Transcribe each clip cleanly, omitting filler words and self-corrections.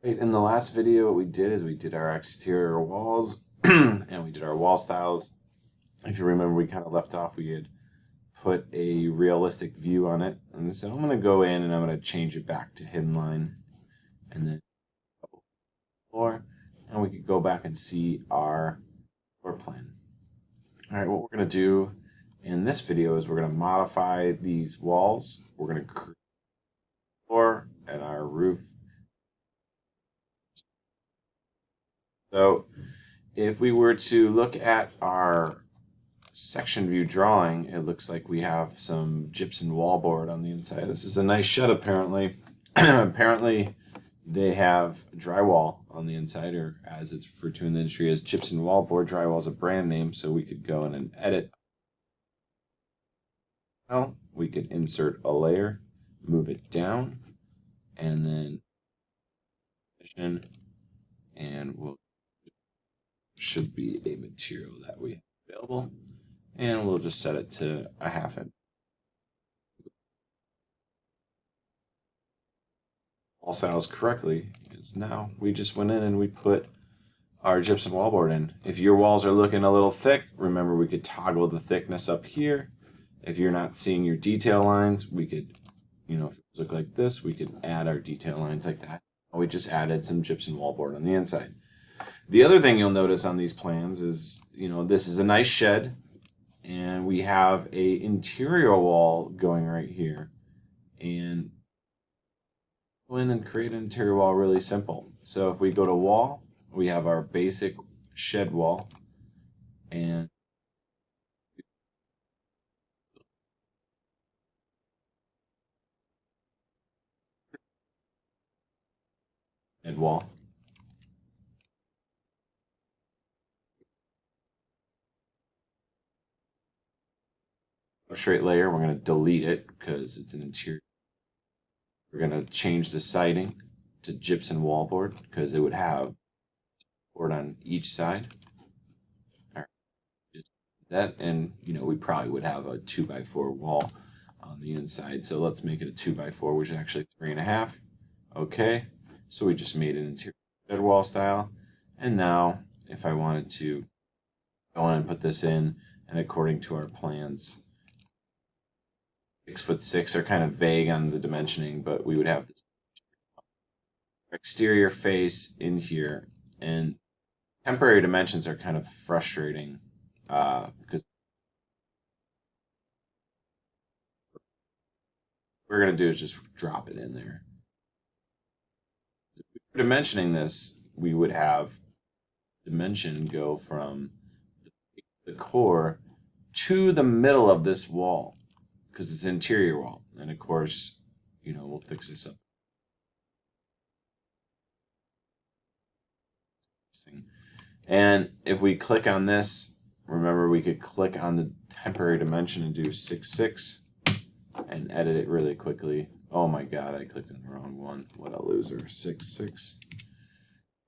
Right, in the last video, what we did is we did our exterior walls and we did our wall styles. If you remember, we kind of left off, we had put a realistic view on it. And so I'm going to go in and I'm going to change it back to hidden line and then floor. And we could go back and see our floor plan. All right, what we're going to do in this video is we're going to modify these walls. We're going to create a floor and our roof. So if we were to look at our section view drawing, it looks like we have some gypsum wallboard on the inside. This is a nice shed apparently. Apparently they have drywall on the inside, or as it's referred to in the industry as gypsum wallboard. Drywall is a brand name, so we could go in and edit. Well, we could insert a layer, move it down, and then and we'll should be a material that we have available, and we'll just set it to a 1/2 inch. All styles correctly is now we just went in and we put our gypsum wallboard in. If your walls are looking a little thick, remember we could toggle the thickness up here. If you're not seeing your detail lines, we could, if it look like this, we could add our detail lines like that. We just added some gypsum wallboard on the inside. The other thing you'll notice on these plans is, this is a nice shed, and we have a interior wall going right here. And go in and create an interior wall really simple. So if we go to wall, we have our basic shed wall, and shed wall. A straight layer, we're going to delete it because it's an interior. We're going to change the siding to gypsum wallboard because it would have board on each side. All right, just that, and we probably would have a 2x4 wall on the inside. So let's make it a 2x4, which is actually 3.5. Okay, so we just made an interior shed wall style, and now if I wanted to go in and put this in, and according to our plans, 6'6" are kind of vague on the dimensioning, but we would have this exterior face in here, and temporary dimensions are kind of frustrating because what we're going to do is just drop it in there. If we were dimensioning this, we would have dimension go from the core to the middle of this wall because it's an interior wall. And of course, we'll fix this up. And if we click on this, remember we could click on the temporary dimension and do 6'6" and edit it really quickly. Oh my god, I clicked on the wrong one. What a loser. 6'6".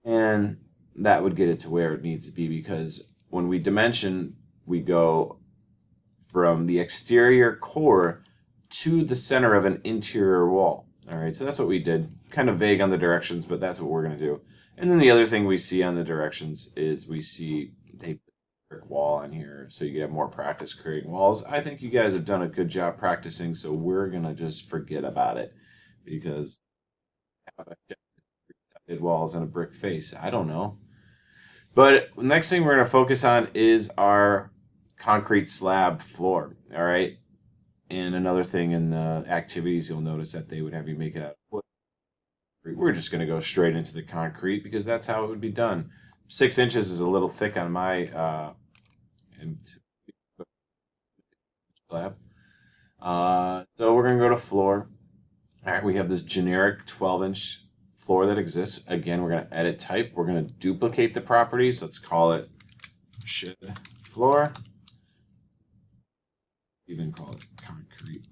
And that would get it to where it needs to be, because when we dimension, we go from the exterior core to the center of an interior wall. All right, so that's what we did. Kind of vague on the directions, but that's what we're going to do. And then the other thing we see on the directions is we see they put a brick wall on here, so you get more practice creating walls. I think you guys have done a good job practicing, so we're going to just forget about it because walls and a brick face. I don't know. But the next thing we're going to focus on is our concrete slab floor. All right. And another thing in the activities, you'll notice that they would have you make it out of wood. We're just going to go straight into the concrete because that's how it would be done. 6 inches is a little thick on my slab. So we're going to go to floor. All right, we have this generic 12-inch floor that exists. Again, we're going to edit type. We're going to duplicate the properties. Let's call it shed floor. Even call it concrete.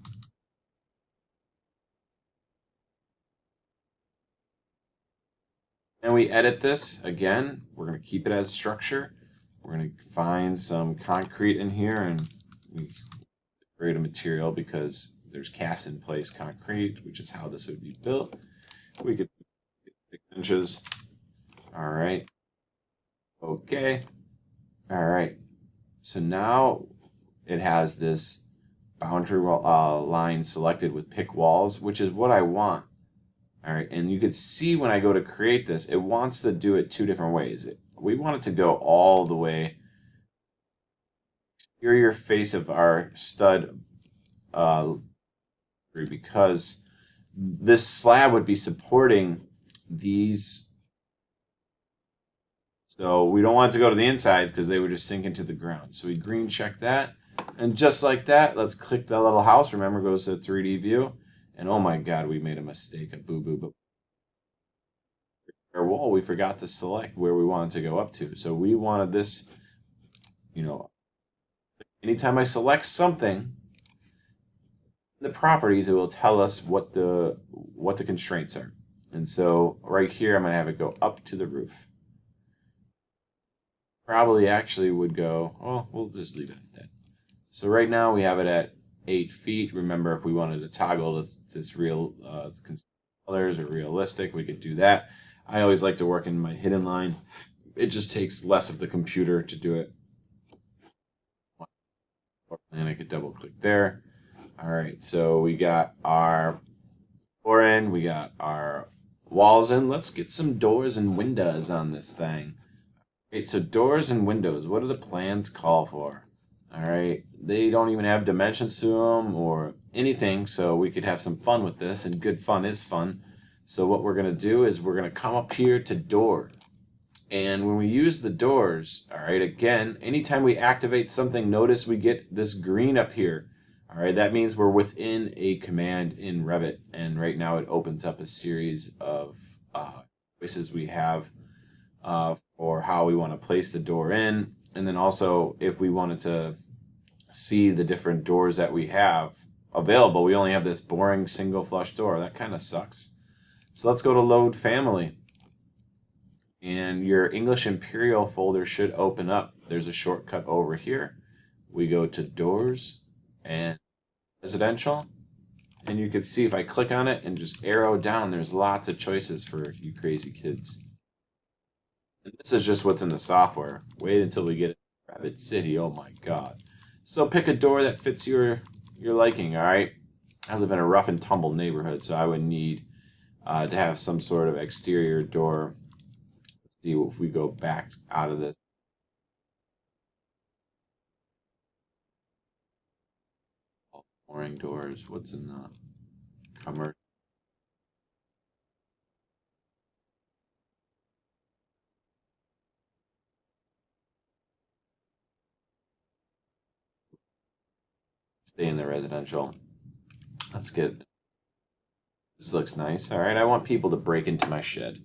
And we edit this. Again, we're going to keep it as structure. We're going to find some concrete in here, and we create a material because there's cast in place concrete, which is how this would be built. We could inches. All right. Okay. All right. So now it has this boundary line selected with pick walls, which is what I want. All right. And you could see when I go to create this, it wants to do it two different ways. We want it to go all the way exterior face of our stud because this slab would be supporting these. So we don't want it to go to the inside because they would just sink into the ground. So we green check that. And just like that, let's click that little house. Remember, goes to 3D view. And oh my God, we made a mistake, a boo-boo. But our wall, we forgot to select where we wanted to go up to. So we wanted this, anytime I select something, the properties, it will tell us what the constraints are. And so right here, I'm going to have it go up to the roof. Probably actually would go, well, we'll just leave it at that. So right now we have it at 8 feet. Remember, if we wanted to toggle this real colors or realistic, we could do that. I always like to work in my hidden line. It just takes less of the computer to do it. And I could double click there. All right, so we got our floor in, we got our walls in. Let's get some doors and windows on this thing. Okay, so doors and windows, what do the plans call for? All right, they don't even have dimensions to them or anything, so we could have some fun with this, and good fun is fun. So what we're going to do is we're going to come up here to door. And when we use the doors, all right, again, anytime we activate something, notice we get this green up here. All right, that means we're within a command in Revit. And right now it opens up a series of choices we have for how we want to place the door in. And then also, if we wanted to see the different doors that we have available, we only have this boring single flush door. That kind of sucks. So let's go to load family. And your English Imperial folder should open up. There's a shortcut over here. We go to doors and residential. And you can see if I click on it and just arrow down, there's lots of choices for you crazy kids. And this is just what's in the software. Wait until we get Rabbit City. Oh my God. So pick a door that fits your liking, all right? I live in a rough and tumble neighborhood, so I would need to have some sort of exterior door. Let's see if we go back out of this. Boring doors. What's in the commercial? Stay in the residential. That's good. This looks nice. All right, I want people to break into my shed.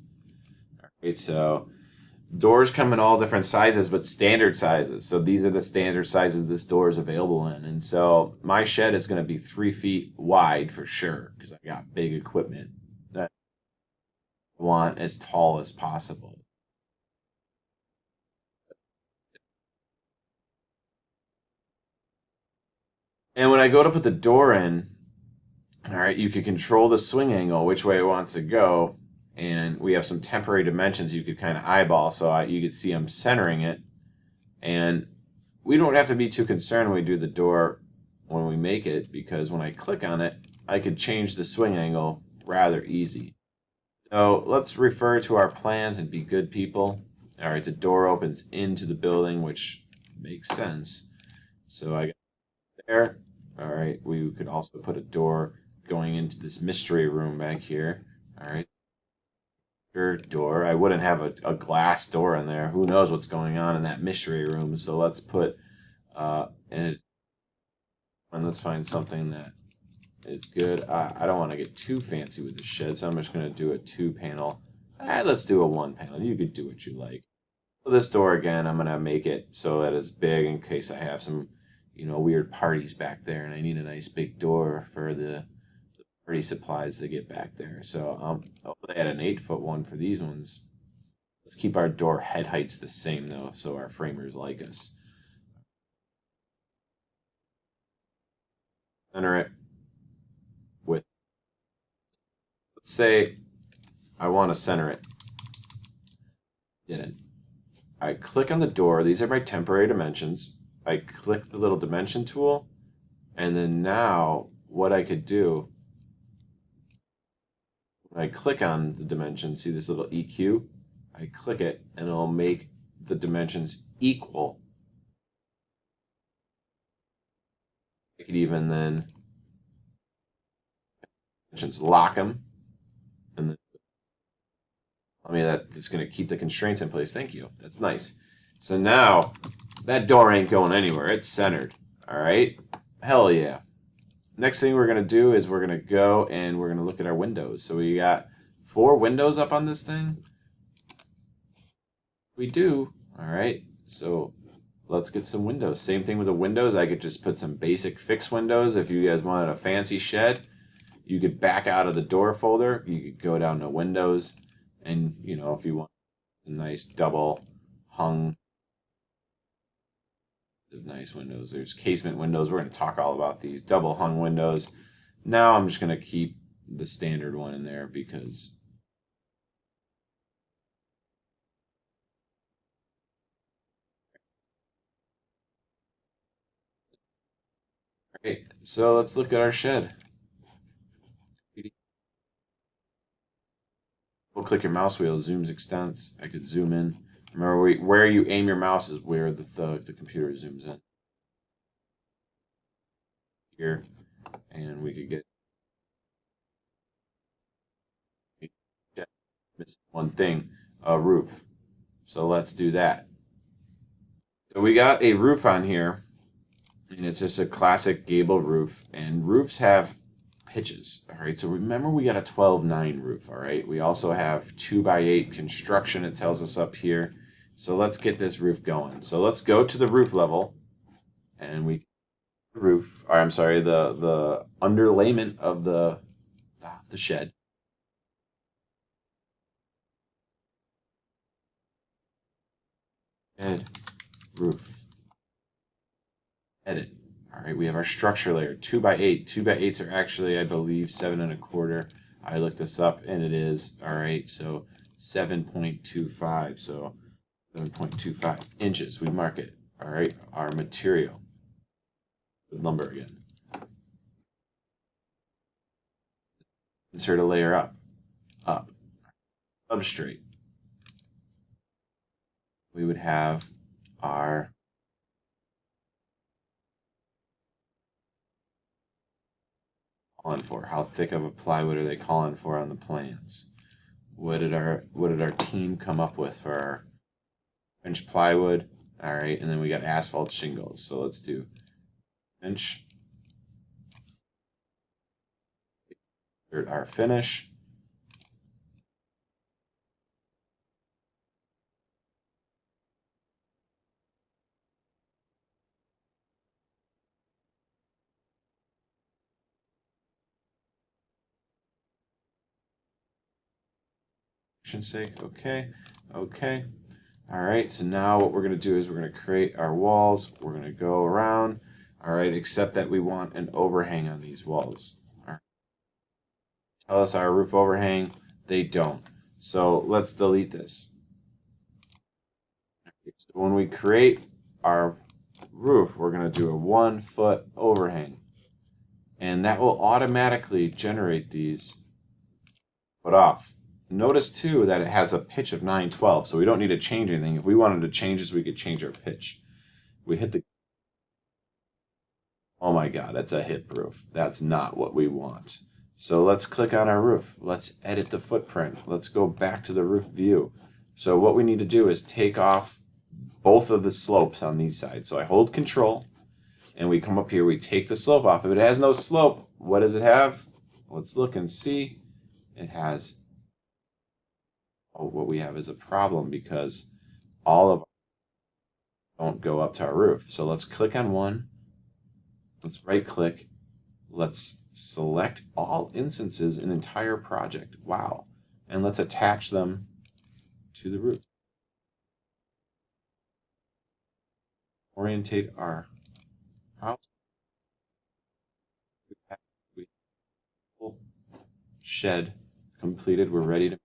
All right, so doors come in all different sizes, but standard sizes. So these are the standard sizes this door is available in. And so my shed is going to be 3 feet wide for sure because I got big equipment that I want as tall as possible. And when I go to put the door in, all right, you can control the swing angle, which way it wants to go. And we have some temporary dimensions you could kind of eyeball. So you could see I'm centering it. And we don't have to be too concerned when we do the door when we make it, because when I click on it, I could change the swing angle rather easy. So let's refer to our plans and be good people. All right, the door opens into the building, which makes sense. So I got there. All right, we could also put a door going into this mystery room back here. All right, door. I wouldn't have a glass door in there. Who knows what's going on in that mystery room? So let's put and let's find something that is good. I don't want to get too fancy with the shed, so I'm just going to do a 2-panel. Let's do a 1-panel. You could do what you like. So this door again, I'm going to make it so that it's big in case I have some, weird parties back there, and I need a nice big door for the party supplies to get back there. So they had an 8-foot one for these ones. Let's keep our door head heights the same though, so our framers like us. Center it with, let's say I want to center it. I click on the door. These are my temporary dimensions. I click the little dimension tool, and then now what I could do, when I click on the dimension, see this little EQ? I click it, and it'll make the dimensions equal. I could even then dimensions lock them, and then it's going to keep the constraints in place. Thank you. That's nice. So now that door ain't going anywhere. It's centered. All right. Hell yeah. Next thing we're going to do is we're going to go and we're going to look at our windows. So we got 4 windows up on this thing. We do. All right. So let's get some windows. Same thing with the windows. I could just put some basic fixed windows. If you guys wanted a fancy shed, you could back out of the door folder. You could go down to windows, and if you want a nice double hung, nice windows. There's casement windows. We're going to talk all about these double hung windows. Now I'm just going to keep the standard one in there because okay, so let's look at our shed. We'll click your mouse wheel, zooms, extends. I could zoom in. Remember, where you aim your mouse is where the computer zooms in. Here, and we could get missing one thing, a roof. So let's do that. So we got a roof on here, and it's just a classic gable roof, and roofs have pitches. All right, so remember we got a 12-9 roof. All right, we also have 2x8 construction. It tells us up here. So let's get this roof going. So let's go to the roof level, and we roof. Or I'm sorry, the underlayment of the shed. Shed roof. Edit. All right, we have our structure layer, 2x8. 2x8s are actually, I believe, 7 1/4. I looked this up, and it is. All right, so 7.25. So 7.25 inches. We mark it. All right, our material. Lumber again. Insert a layer up. Up. Substrate. We would have our calling for? How thick of a plywood are they calling for on the plans? What did our team come up with for our inch plywood? All right, and then we got asphalt shingles. So let's do inch. Our finish. Sake. Okay. Okay. All right. So now what we're going to do is we're going to create our walls. We're going to go around. All right. Except that we want an overhang on these walls. All right. Tell us our roof overhang. They don't. So let's delete this. So when we create our roof, we're going to do a 1-foot overhang. And that will automatically generate these put off. Notice too that it has a pitch of 912, so we don't need to change anything. If we wanted to change this, we could change our pitch. We hit the, oh my God, that's a hip roof. That's not what we want. So let's click on our roof. Let's edit the footprint. Let's go back to the roof view. So what we need to do is take off both of the slopes on these sides. So I hold Control, and we come up here, we take the slope off. If it has no slope, what does it have? Let's look and see. It has, oh, what we have is a problem because all of don't go up to our roof. So let's click on one. Let's right click. Let's select all instances in entire project. Wow. And let's attach them to the roof. Orientate our house. Shed completed. We're ready to